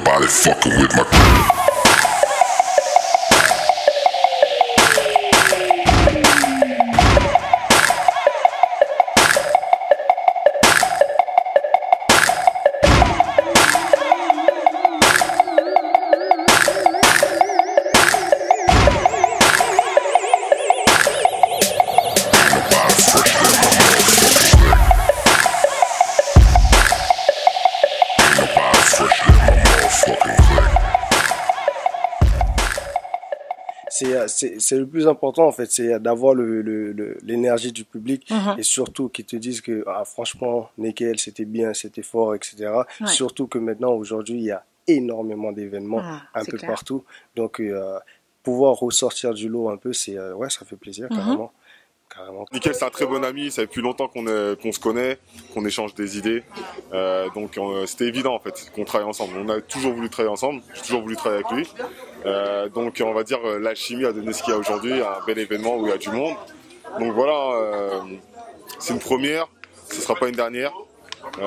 nobody fucking with my C'est le plus important en fait, c'est d'avoir l'énergie du public et surtout qu'ils te disent que franchement nickel, c'était bien, c'était fort, etc. Ouais. Surtout que maintenant aujourd'hui il y a énormément d'événements un peu clair. partout, donc pouvoir ressortir du lot un peu, c'est ouais, ça fait plaisir carrément. Carrément. Nickel, c'est un très bon ami, ça fait plus longtemps qu'on se connaît, qu'on échange des idées, donc c'était évident en fait qu'on travaille ensemble. On a toujours voulu travailler ensemble, j'ai toujours voulu travailler avec lui, donc on va dire l'alchimie a donné ce qu'il y a aujourd'hui, un bel événement où il y a du monde. Donc voilà, c'est une première, ce sera pas une dernière,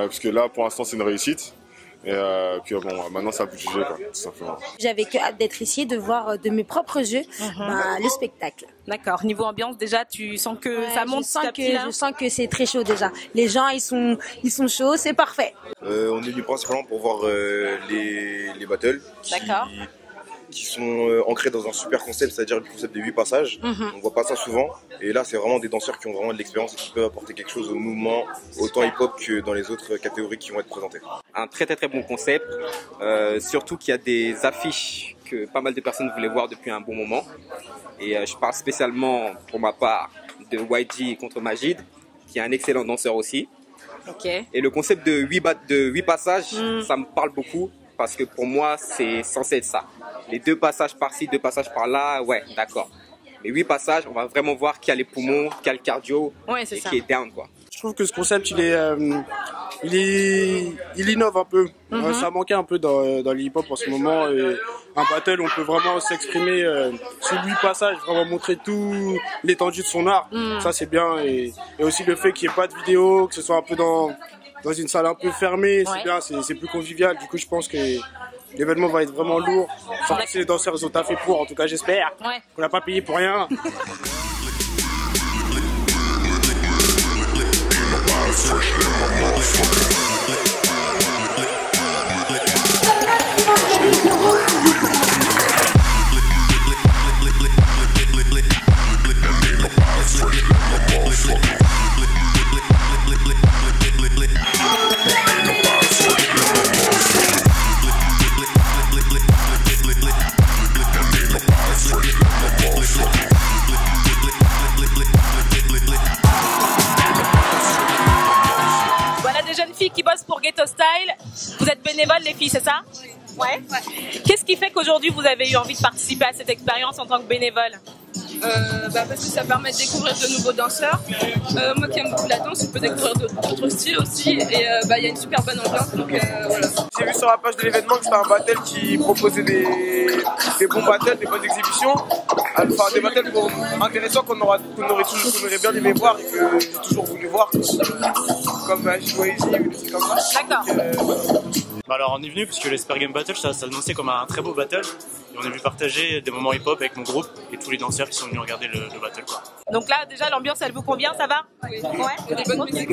puisque là pour l'instant c'est une réussite. Et puis bon, maintenant ça a pu juger quoi, tout simplement. J'avais que hâte d'être ici, de voir de mes propres yeux le spectacle. D'accord. Niveau ambiance, déjà, tu sens que ça monte petit à petit, là. Je sens que c'est très chaud déjà. Les gens, ils sont chauds, c'est parfait. On est venu principalement pour voir les battles qui sont ancrés dans un super concept, c'est-à-dire le concept de 8 passages. On voit pas ça souvent. Et là, c'est vraiment des danseurs qui ont vraiment de l'expérience et qui peuvent apporter quelque chose au mouvement, autant hip-hop que dans les autres catégories qui vont être présentées. Un très bon concept, surtout qu'il y a des affiches que pas mal de personnes voulaient voir depuis un bon moment. Et je parle spécialement pour ma part de YG contre Majid, qui est un excellent danseur aussi. Okay. Et le concept de 8 passages, ça me parle beaucoup parce que pour moi, c'est censé être ça. Les 2 passages par-ci, 2 passages par-là, ouais, d'accord. Mais 8 passages, on va vraiment voir qui a les poumons, qui a le cardio et qui est down, quoi. Je trouve que ce concept, il innove un peu. Ça manquait un peu dans le hip-hop en ce moment. Et un battle, on peut vraiment s'exprimer sur 8 passages, vraiment montrer tout l'étendue de son art. Ça, c'est bien. Et aussi le fait qu'il n'y ait pas de vidéo, que ce soit un peu dans une salle un peu fermée, c'est bien, c'est plus convivial. Du coup, je pense que l'événement va être vraiment lourd. Enfin, les danseurs, ils ont taffé pour, en tout cas, j'espère. On n'a pas payé pour rien. Qui bosse pour Ghetto Style. Vous êtes bénévoles les filles, c'est ça? Ouais. Qu'est-ce qui fait qu'aujourd'hui vous avez eu envie de participer à cette expérience en tant que bénévole? Parce que ça permet de découvrir de nouveaux danseurs. Moi qui aime beaucoup la danse, je peux découvrir d'autres styles aussi. Et il y a une super bonne ambiance. Donc voilà. J'ai vu sur la page de l'événement que c'était un battle qui proposait des bons battles, des bonnes exhibitions. Enfin des battles intéressants qu'on aurait bien aimé voir et que j'ai toujours voulu voir. Comme H.Y.Z ou des trucs comme ça. D'accord. Alors on est venu parce que l'Esper Game Battle ça s'annonçait comme un très beau battle et on est venu partager des moments hip-hop avec mon groupe et tous les danseurs qui sont venus regarder le battle quoi. Donc là déjà l'ambiance elle vous convient, ça va? Oui. Ouais. Des bonnes musiques.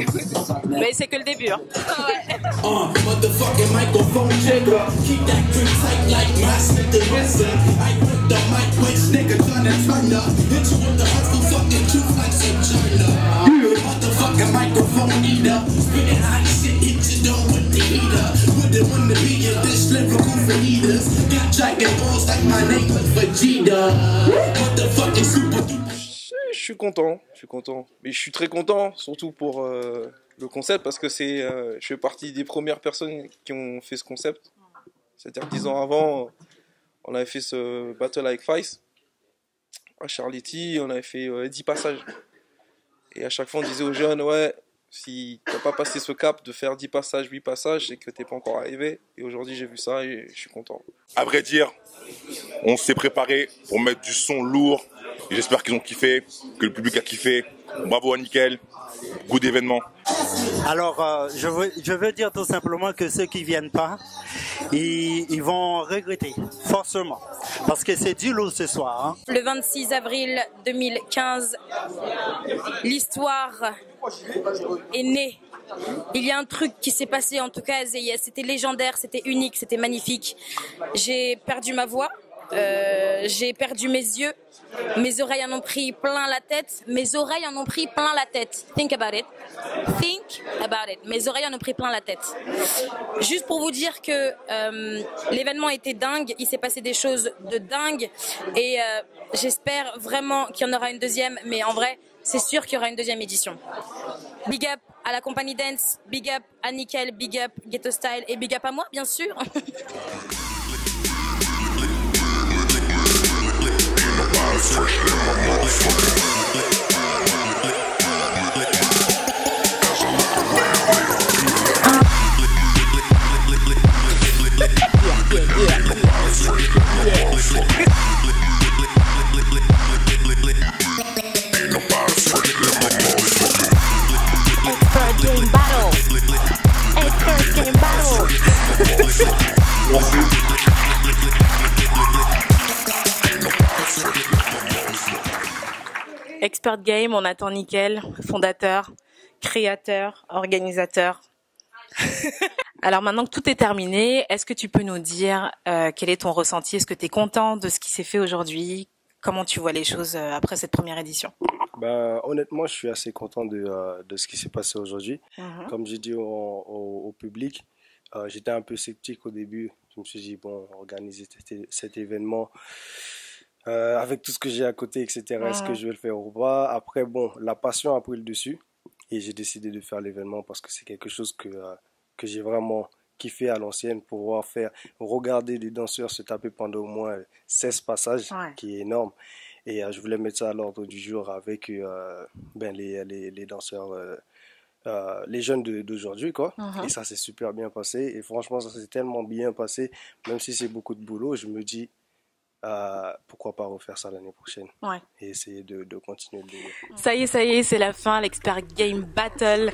Mais c'est que le début. Hein. Je suis content, mais je suis très content surtout pour le concept parce que je fais partie des premières personnes qui ont fait ce concept. C'est-à-dire 10 ans avant, on avait fait ce battle avec Fice à Charletti, on avait fait 10 passages. Et à chaque fois on disait aux jeunes, ouais, si t'as pas passé ce cap de faire 10 passages, 8 passages, c'est que t'es pas encore arrivé. Et aujourd'hui j'ai vu ça et je suis content. À vrai dire, on s'est préparé pour mettre du son lourd. J'espère qu'ils ont kiffé, que le public a kiffé. Bravo à Nickel, goût d'événement. Alors, je veux dire tout simplement que ceux qui viennent pas, ils vont regretter, forcément. Parce que c'est du lourd ce soir. Hein. Le 26 avril 2015, l'histoire est née. Il y a un truc qui s'est passé, en tout cas à Zeyes. C'était légendaire, c'était unique, c'était magnifique. J'ai perdu ma voix, j'ai perdu mes yeux. Mes oreilles en ont pris plein la tête. Mes oreilles en ont pris plein la tête. Think about it. Think about it. Mes oreilles en ont pris plein la tête. Juste pour vous dire que l'événement était dingue. Il s'est passé des choses de dingue. Et j'espère vraiment qu'il y en aura une deuxième. Mais en vrai, c'est sûr qu'il y aura une deuxième édition. Big up à la compagnie Dance. Big up à Nickel. Big up Ghetto Style. Et big up à moi, bien sûr. Expert Game, on attend Nickel, fondateur, créateur, organisateur. Alors maintenant que tout est terminé, est-ce que tu peux nous dire quel est ton ressenti? Est-ce que tu es content de ce qui s'est fait aujourd'hui? Comment tu vois les choses après cette première édition? Honnêtement, je suis assez content de ce qui s'est passé aujourd'hui. Comme j'ai dit au public, j'étais un peu sceptique au début. Je me suis dit, bon, organiser cet événement avec tout ce que j'ai à côté, etc., est-ce que je vais le faire ou pas? Après, bon, la passion a pris le dessus et j'ai décidé de faire l'événement parce que c'est quelque chose que j'ai vraiment kiffé à l'ancienne, pouvoir regarder des danseurs se taper pendant au moins 16 passages, qui est énorme. Et je voulais mettre ça à l'ordre du jour avec les danseurs, les jeunes d'aujourd'hui, quoi. Et ça s'est super bien passé. Et franchement, ça s'est tellement bien passé, même si c'est beaucoup de boulot, je me dis, pourquoi pas refaire ça l'année prochaine et essayer de continuer le délire. Ça y est, c'est la fin, l'Expert Game Battle.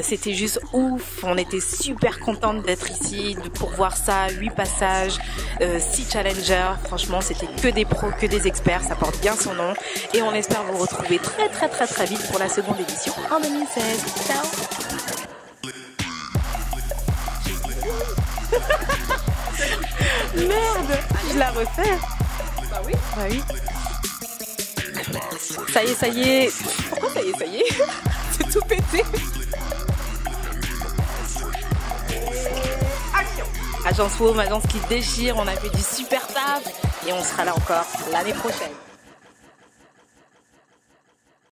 C'était juste ouf, on était super contente d'être ici, pour voir ça, 8 passages, 6 challengers. Franchement, c'était que des pros, que des experts, ça porte bien son nom. Et on espère vous retrouver très très très très vite pour la seconde édition en 2016. Ciao. Merde, je la refais. Bah oui. Ça y est. Pourquoi ça y est c'est tout pété. Action. Agence WOM, agence qui déchire, on a fait du super taf et on sera là encore l'année prochaine.